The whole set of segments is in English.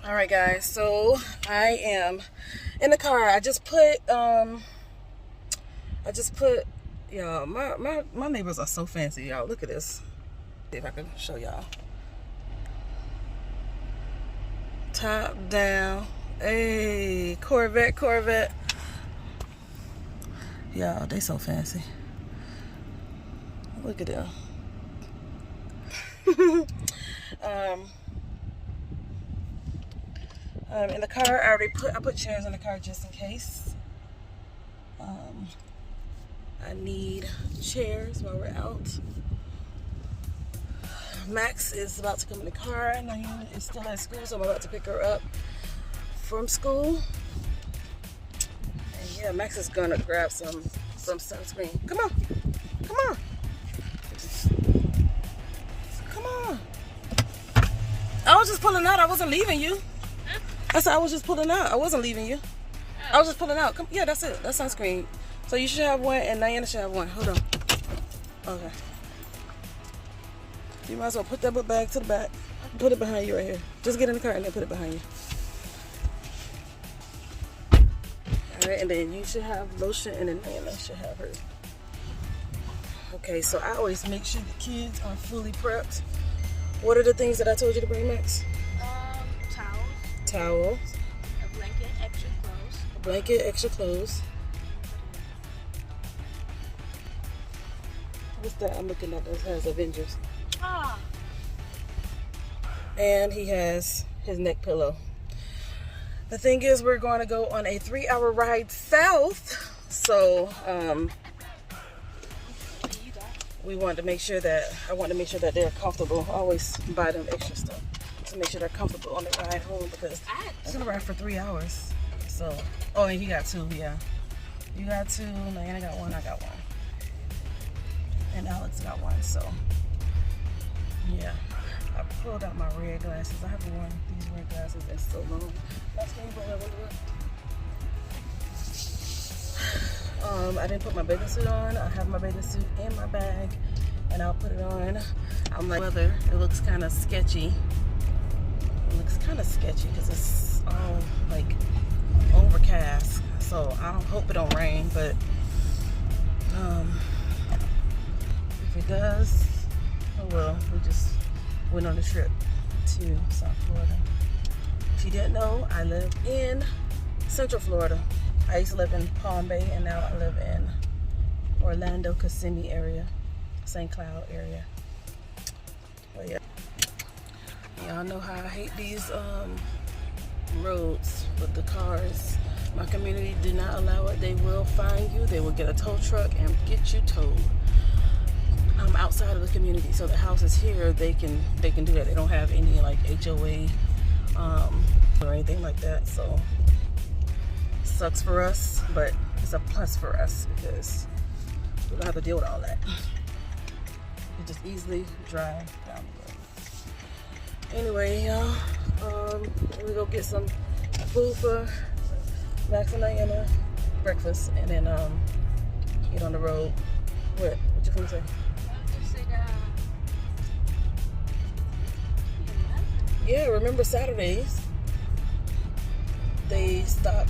All right, guys. So I am in the car. I just put y'all. My neighbors are so fancy, y'all. Look at this. See if I can show y'all. Top down. Hey, Corvette. Y'all, they so fancy. Look at them. In the car, I put chairs in the car just in case. I need chairs while we're out. Max is about to come in the car. Naima is still at school, so I'm about to pick her up from school. And yeah, Max is gonna grab some sunscreen. Come on. I was just pulling out. I wasn't leaving you. I said I was just pulling out. I wasn't leaving you. I was just pulling out. Come, yeah, that's it. That's sunscreen. So you should have one, and Diana should have one. Hold on. Okay. You might as well put that book bag to the back. Put it behind you right here. Just get in the car and then put it behind you. All right, and then you should have lotion, and then Diana should have hers. Okay, so I always make sure the kids are fully prepped. What are the things that I told you to bring, Max? Towels. A blanket, extra clothes. A blanket, extra clothes. What's that I'm looking at that has Avengers? Ah. And he has his neck pillow. The thing is, we're going to go on a 3-hour ride south. So, I want to make sure that they're comfortable. I always buy them extra stuff to make sure they're comfortable on the ride home because it's gonna ride for 3 hours. So, oh, and he got 2, yeah. You got 2, Diana got 1, I got 1. And Alex got 1, so yeah. I pulled out my red glasses. I haven't worn these red glasses in so long. I didn't put my bathing suit on. I have my bathing suit in my bag and I'll put it on. I'm like, weather, it looks kind of sketchy. It looks kind of sketchy because it's all like overcast. So I hope it don't rain, but if it does, oh well. We just went on a trip to South Florida. If you didn't know, I live in Central Florida. I used to live in Palm Bay and now I live in Orlando, Kissimmee area, St. Cloud area. But yeah, y'all know how I hate these roads with the cars. My community do not allow it. They will find you. They will get a tow truck and get you towed. I'm outside of the community, so the houses here they can do that. They don't have any like HOA or anything like that. So sucks for us, but it's a plus for us because we don't have to deal with all that. You just easily drive down the road. Anyway, y'all, we go get some food for Max and Diana, breakfast, and then get on the road. What you gonna say? Yeah, remember Saturdays they stop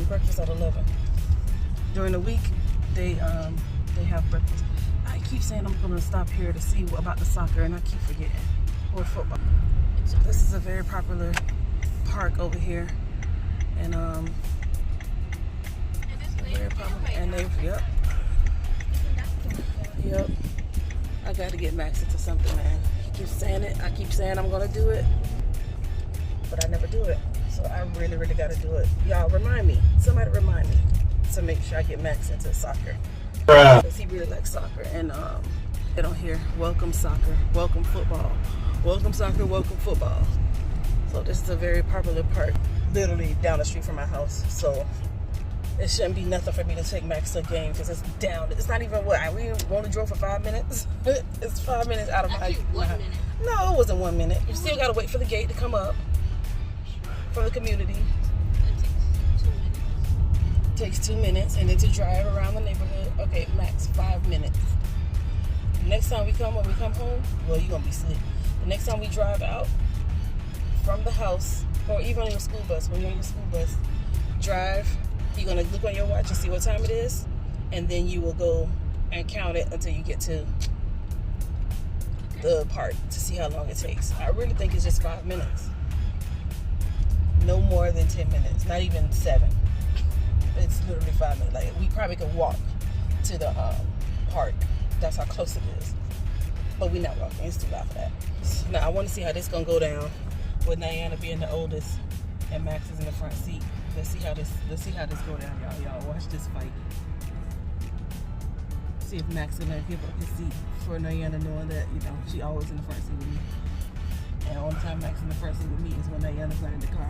breakfast at 11. During the week they have breakfast. I keep saying I'm going to stop here to see about the soccer and I keep forgetting, or football. This is a very popular park over here, and very popular. And yep. I got to get Max into something, man. He keeps saying it. I keep saying I'm going to do it, but I never do it. So I really got to do it. Y'all remind me. Somebody remind me to make sure I get Max into soccer. Because he really likes soccer. And they don't hear welcome soccer, welcome football, welcome soccer, welcome football. So this is a very popular park, literally down the street from my house. So it shouldn't be nothing for me to take Max to a game because it's down. It's not even what we only drove for 5 minutes. It's 5 minutes out of my house. No, it wasn't 1 minute. You still got to wait for the gate to come up. For the community. It takes 2 minutes, and then to drive around the neighborhood. Okay, max 5 minutes. Next time when we come home, well, you're gonna be asleep. The next time we drive out, from the house, or even on your school bus, when you're on your school bus, drive, you're going to look on your watch and see what time it is, and then you will go and count it until you get to the park to see how long it takes. I really think it's just 5 minutes. No more than 10 minutes, not even 7. It's literally 5 minutes. Like, we probably could walk to the park. That's how close it is. But we're not walking. It's too loud for that. Now, I want to see how this going to go down with Diana being the oldest and Max is in the front seat. Let's see how this go down, y'all. Y'all watch this fight. See if Max is going to give up his seat for Diana, knowing that, you know, she always in the front seat with me. And the only time Max in the front seat with me is when Diana's not in the car.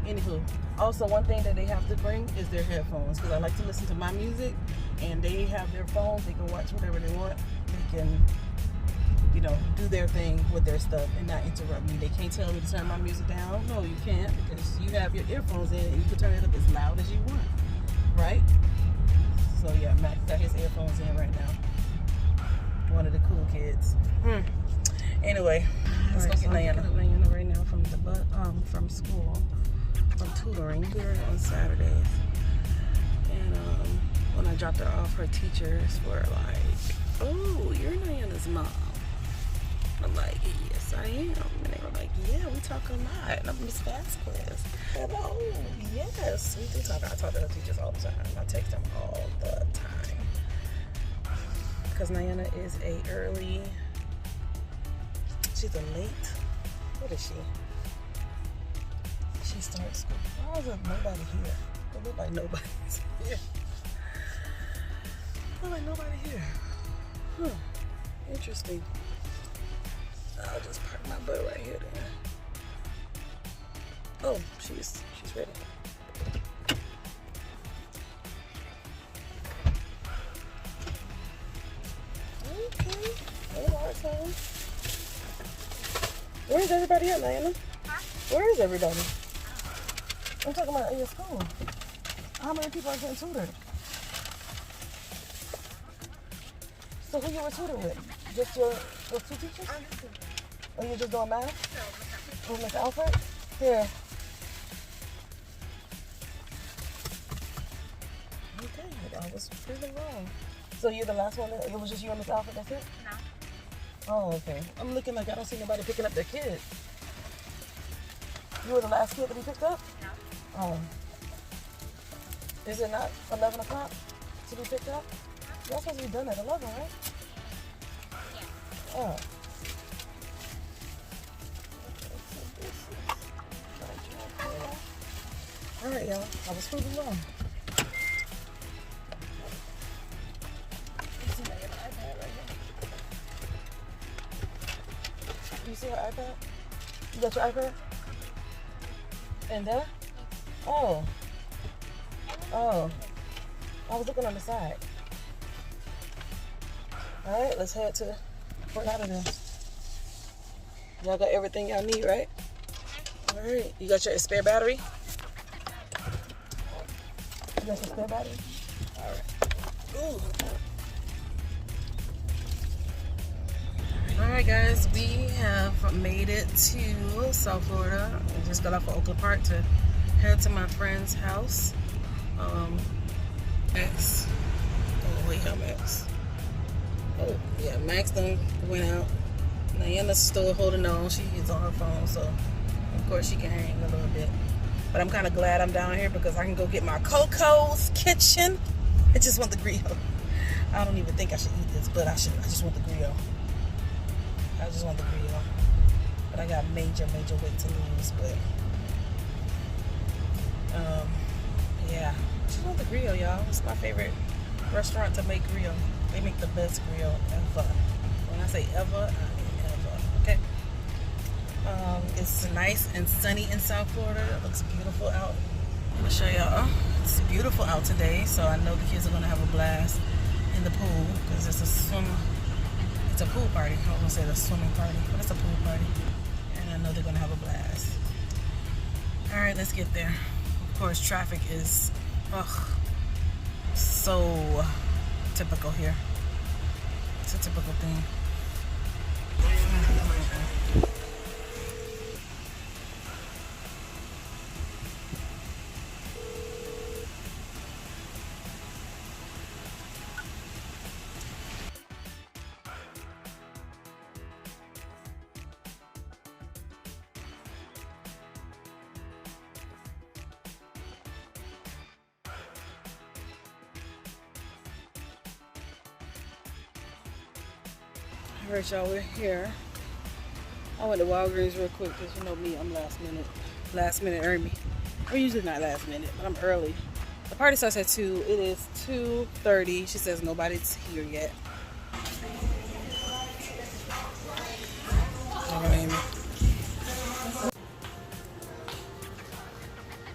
Anywho, also one thing that they have to bring is their headphones, because I like to listen to my music, and they have their phones. They can watch whatever they want. They can, you know, do their thing with their stuff and not interrupt me. They can't tell me to turn my music down. No, you can't, because you have your earphones in and you can turn it up as loud as you want, right? So yeah, Max got his earphones in right now. One of the cool kids. Anyway, let's go get Diana right now from the from school, from tutoring here on Saturdays. And when I dropped her off, her teachers were like, "Oh, you're Diana's mom." I'm like, "Yes, I am." And they were like, "Yeah, we talk a lot." And I'm Miss Vasquez. And oh, yes, we do talk. I talk to her teachers all the time. I text them all the time. Because Diana is she's a late, what is she? She starts school. Why is there nobody here? It looks like nobody's here. Look like nobody here. Interesting. I'll just park my butt right here then. Oh, she's ready. Okay. No hard time. Where's everybody at, Diana? Huh? Where is everybody? I'm talking about in your school. How many people are getting tutored? So who you were tutoring with? Just those 2 teachers? Or you just doing math? No, Mr. Alfred? Here. Okay, I was pretty wrong. So you're the last one? It was just you and Mr. Alfred, that's it? No. Oh, okay. I'm looking like I don't see nobody picking up their kids. You were the last kid to be picked up? No. Oh. Is it not 11 o'clock to be picked up? You're supposed to be done at 11, right? Yeah. Oh. Alright, y'all. I was proving wrong. You see her iPad? You got your iPad? And there? Oh. Oh. I was looking on the side. Alright, let's head to Fort Lauderdale. Y'all got everything y'all need, right? Alright. You got your spare battery? You got your spare battery? Alright. Ooh. Alright guys, we have made it to South Florida. We just got off of Oakland Park to head to my friend's house. Max. Oh wait, how Max? Oh yeah, Max done went out. Diana's still holding on. She is on her phone, so of course she can hang a little bit. But I'm kind of glad I'm down here because I can go get my Coco's Kitchen. I just want the grill. I don't even think I should eat this, but I should. I just want the grill. I just want the grill. But I got major weight to lose. But yeah, I just want the grill, y'all. It's my favorite restaurant to make grill. They make the best grill ever. When I say ever, I mean ever. Okay. It's nice and sunny in South Florida. It looks beautiful out. I'm gonna show y'all. It's beautiful out today, so I know the kids are gonna have a blast in the pool because it's a pool party. I was gonna say the swimming party, but it's a pool party, and I know they're gonna have a blast. All right, let's get there. Of course, traffic is so typical here. It's a typical thing. Alright, y'all, we're here. I went to Walgreens real quick because you know me, I'm last minute. Last minute early. We're usually not last minute, but I'm early. The party starts at 2. It is 2:30. She says nobody's here yet. Don't name it.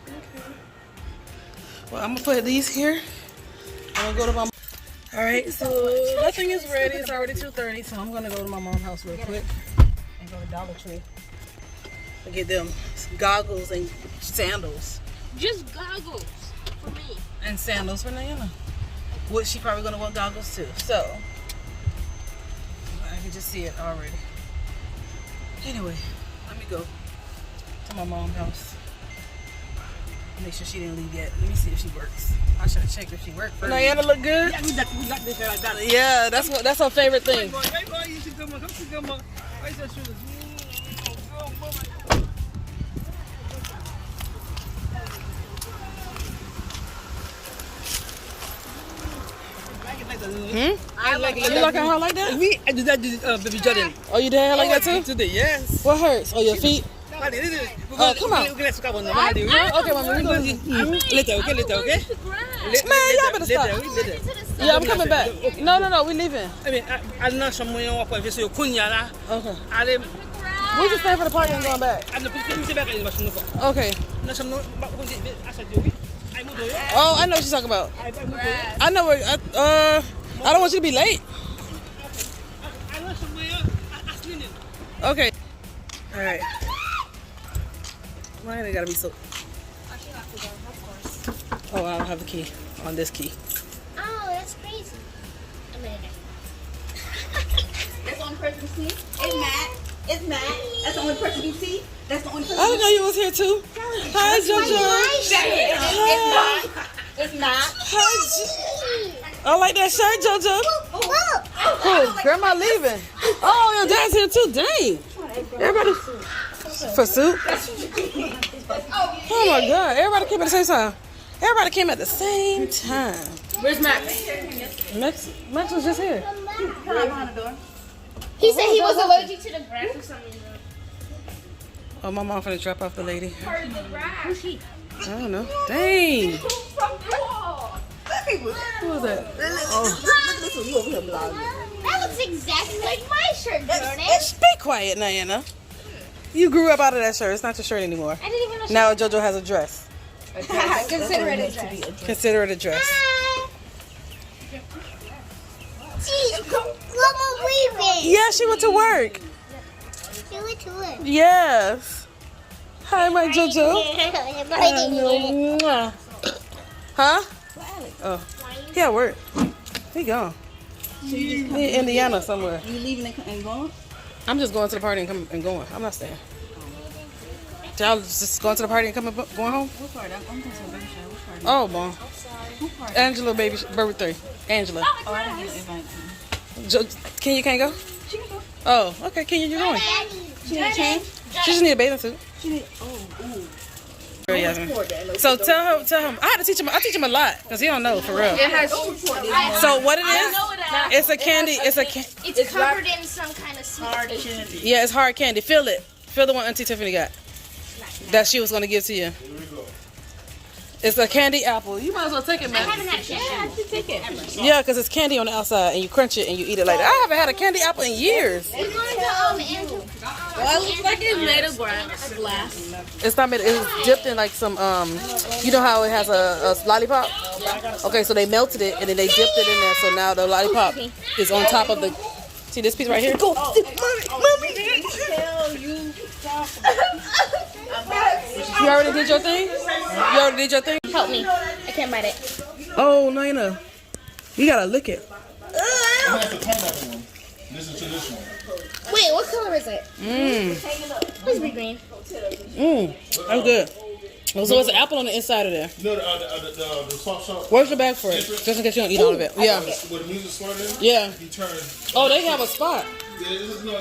Okay. Well, I'm gonna put these here. I'm gonna go to my. All right, so nothing is ready. It's already 2:30, so I'm gonna go to my mom's house real quick and go to Dollar Tree and get them goggles and sandals. Just goggles for me. And sandals for Nayana. Which she probably gonna want goggles too. So I can just see it already. Anyway, let me go to my mom's house. Make sure she didn't leave yet. Let me see if she works. I should have checked if she worked first. Nayana look good? Yeah, that's her favorite thing. I like it. You like her hair like that? Me, I do that to Baby Jordan. Oh, you did hair like that too? Today, yes. What hurts? Oh, your feet? Oh, come on. Okay, let's go on. Okay, Mama, we go. Later, okay? Man, y'all better stop. Yeah, I'm coming back. No, we leaving. I mean, I'm not someone who wants to say kunya la. Okay. I'm. We just staying for the party and going back. I'm the people back in the machine. Okay. No, some no. I said you. I moved over. Oh, I know what she's talking about. I know where. I don't want you to be late. I know somewhere. Okay. All right. Why they gotta be so? Oh, I don't have the key on this key. Oh, that's crazy. A minute. That's the only person you see? It's Matt. It's Matt. That's the only person you see? That's the only person I didn't know you was here too. Hi, JoJo. Hi. It's not. Hi. I like that shirt, JoJo. Look. Cool. Grandma leaving. Oh, your dad's here too. Dang. Everybody. For soup? Oh my God. Everybody came at the same time. Everybody came at the same time. Where's Max? Max was just here. Behind the door. He said he was allergic to the grass or something. Oh, my mom finna drop off the lady. Who's she? I don't know. Dang. Who was that? Listen, you over here blogging. That looks exactly like my shirt, Jordan. Be quiet, Nayana. You grew up out of that shirt. It's not your shirt anymore. I didn't even know. Now JoJo has a dress. Consider it a dress. Consider it a dress. Hi. Mama leaving. Yeah, she went to work. She went to work. Yes. Hi, my JoJo. Huh? Oh, he at work. He gone. He in Indiana somewhere. You leaving and going? I'm just going to the party and coming and going. I'm not staying. Y'all just going to the party and coming going home? What part? I'm going to a baby shower. What part? Oh, bon. Angela baby birthday. Angela. Oh, I didn't get an invite. Kenya can't go? She can go. Oh, okay. Kenya, you're going. She need to change? She just need a bathing suit. She need, oh. So tell him. I teach him a lot because he don't know for real. So what it is? It's a candy. It's covered in some kind of Hard candy. Yeah, it's hard candy. Feel it. Feel the one Auntie Tiffany got. That she was gonna give to you. It's a candy apple. You might as well take it, man. I haven't had candy. I have to take it. Yeah, because it's candy on the outside and you crunch it and you eat it like that. I haven't had a candy apple in years. We're going to Well, it looks like it's made of glass. It's not made. It's dipped in like some you know how it has a lollipop? Okay, so they melted it and then they dipped it in there. So now the lollipop is on top of the. See this piece right here? Go, mommy. You already did your thing? You already did your thing? help me. I can't bite it. Oh, no, you know. You gotta lick it. That's the pineapple one. This is traditional. Wait, what color is it? Please be green. That's good. Oh, so it's an apple on the inside of there. You know the swap shop? Where's your bag for it? Just in case you don't eat all of it. Yeah. Where the music started? Yeah. You turn. Oh, they have a spot. Yeah, it's not I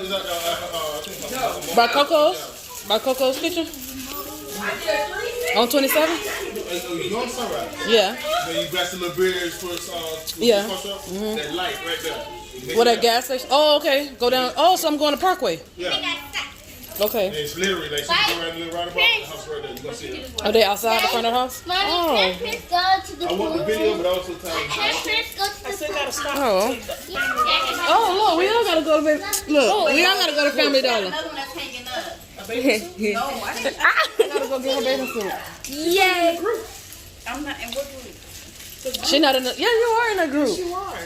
think By Coco's? By Coco's Kitchen? On 27? You on Sunrise? Yeah. When you got the little beers for Yeah. swap shop, that light right there. What, that gas station? Oh, okay. Go down. Oh, so I'm going to Parkway. Yeah. Okay. And it's literally like, so you go around the little roundabout, the house right there, you gonna see it. Are they outside the front of the house? Mommy, Oh. can Chris go to the I want the video, but I also tell you. Can Chris go to the pool? Oh. Oh, look, we all gotta go to look, we all gotta go to Family Dollar. Another one that's hanging up. I gotta go get her bathing suit. Yay. I'm not in what group? She not in the. Yeah, you are in that group. You are.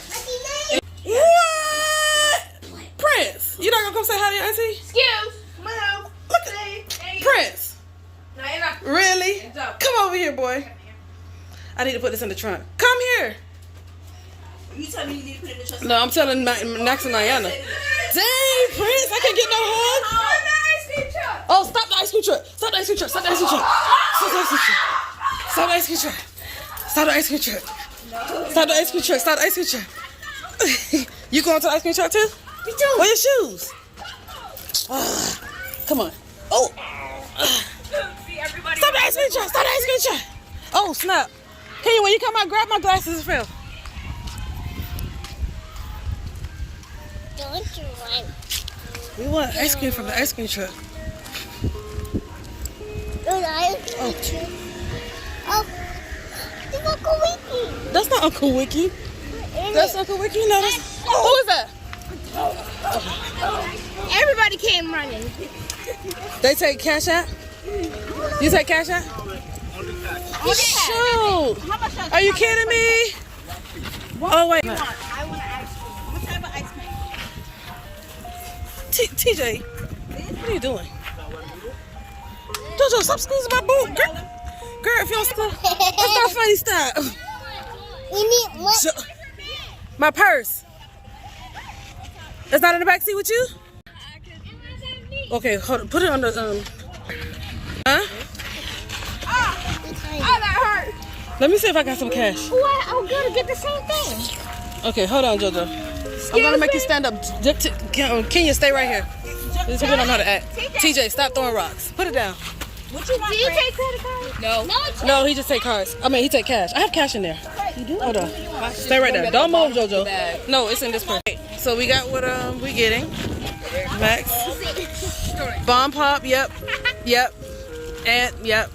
What? Prince, you not gonna come say hi to your auntie? Excuse. Mom. Look at Prince. Really? Come over here, boy. I need to put this in the trunk. Come here. You tell me you need to put it in the trust. No, I'm telling Max and Ayana. Dang, Prince, I can't get no hug. Oh, stop the ice cream truck. Stop the ice cream truck. Stop the ice cream truck. Stop the ice cream truck. Stop the ice cream truck. Stop the ice cream truck. Stop the ice cream truck. Stop the ice cream truck. You going to the ice cream truck too? Me too. Where your shoes? Come on. Oh. Stop the ice cream truck. Stop the ice cream truck. Oh, snap. Can you, when you come out, grab my glasses and film. Don't you want? We want ice cream from the ice cream truck. Oh. Oh. It's Uncle Wiki. That's not Uncle Wiki. That's Uncle Wiki. No, that's. Who is that? Everybody came running. They take cash out? You take cash out? Shoot! Are you kidding me? Oh, wait. I want an ice cream. What type of ice cream? TJ, what are you doing? Jojo, stop squeezing my boot. Girl, if you don't stop. That's not funny, stop. We need what? My purse. It's not in the back seat with you? Okay, hold on. Put it on the, huh? Oh, that hurt. Let me see if I got some cash. What? I'm gonna get the same thing. Okay, hold on, Jojo. I'm gonna make you stand up. Kenya, stay right here. This is what I'm how to act. TJ, stop throwing rocks. Put it down. What you want? Do you take credit card? No. No, he just take cards. I mean, he take cash. I have cash in there. You do? Hold on. Stay right there. Don't move, Jojo. No, it's in this purse. So we got what we getting. Max. Bomb pop. Yep. Yep. And yep.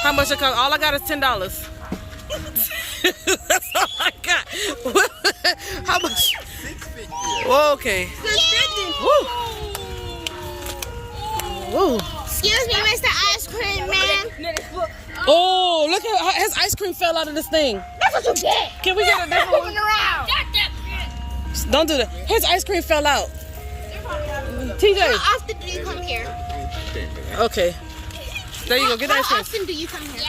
How much it cost? All I got is $10. That's all I got. How much? Whoa, okay. Woo. Woo. Excuse me, Mr. Ice Cream Man. Oh, look at his ice cream fell out of this thing. That's what you get. Can we get a different one? Moving around. Don't do that. His ice cream fell out. TJ. How often do you come here? Okay. There you go. Get the ice How cream. often do you come here?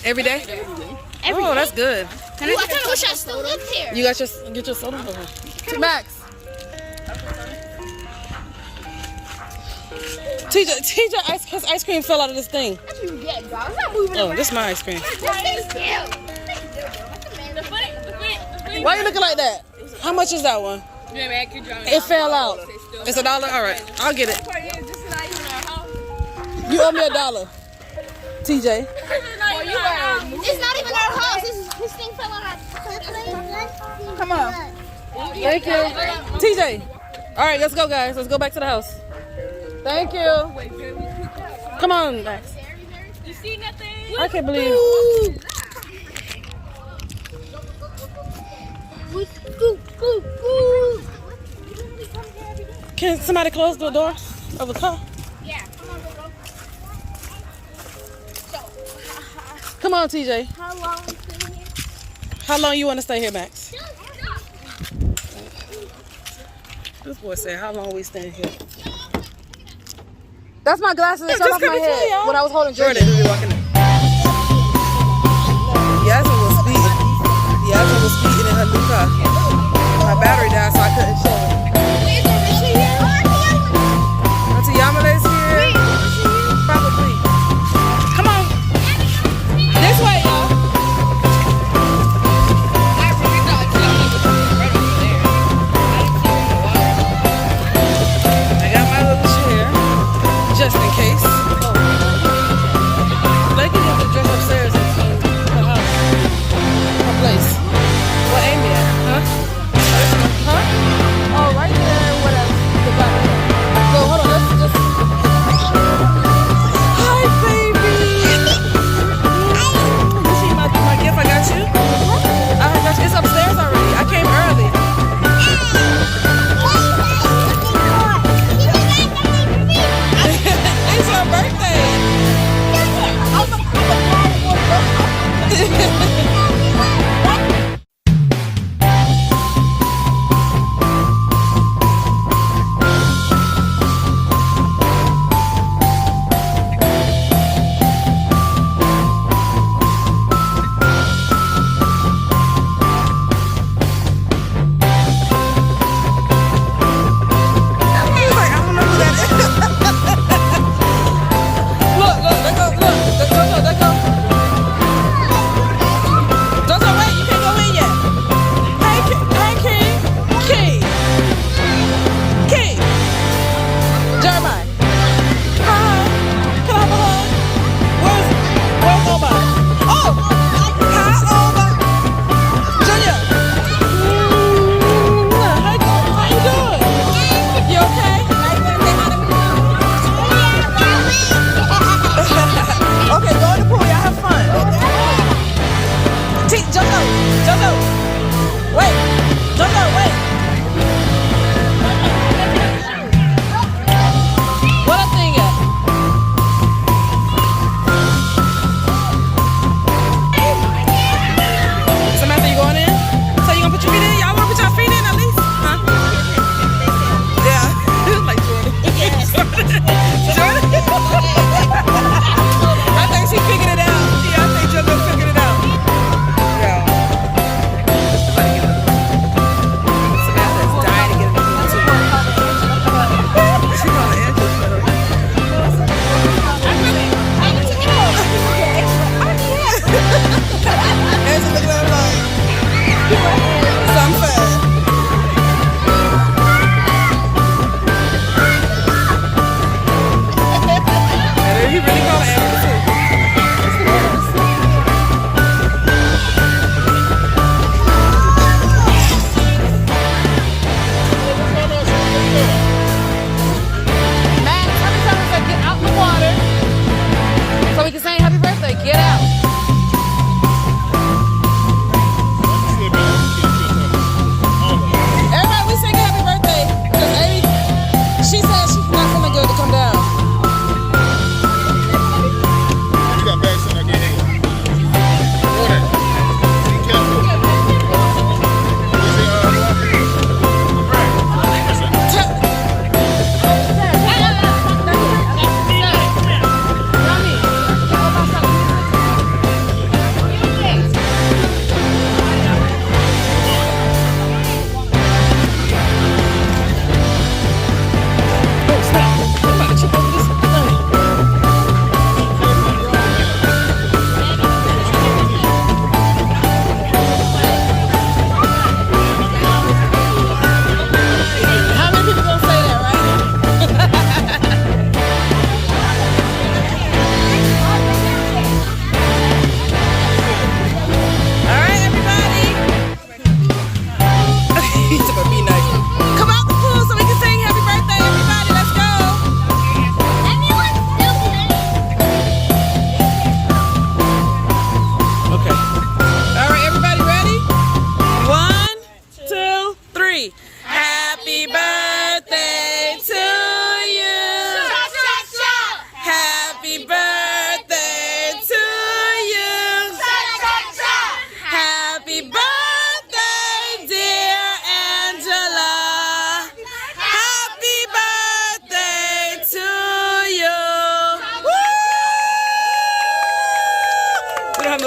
Every day? Every Oh, day. that's good. I kind of wish I still lived here. You got get your soda? Okay. Max. TJ, his ice cream fell out of this thing. That's what you get, dog. I'm not moving Oh, around. this is my ice cream. Thank you. Why you looking like that? How much is that one? It fell out. It's $1? All right, I'll get it. You owe me $1. TJ. It's not even our house. This thing fell on our. Come on. Thank you. TJ. All right, let's go, guys. Let's go back to the house. Thank you. Come on, Max. You see nothing? I can't believe it. Can somebody close the door of the car? Yeah. Come on, TJ. How long is it here? How long you want to stay here, Max? This boy said, how long we staying here? That's my glasses that fell off my head when I was holding Jordan. Yasmin was speeding. Yasmin was speeding in her new car. My battery died, so I couldn't show her.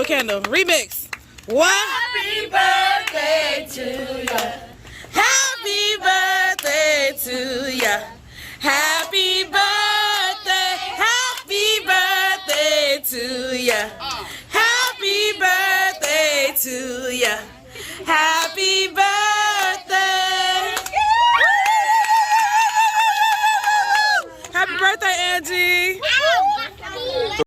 candle. Remix. What? Happy birthday to ya. Happy birthday to ya. Happy birthday. Happy birthday to ya. Happy birthday to ya. Happy birthday. Happy birthday, Angie.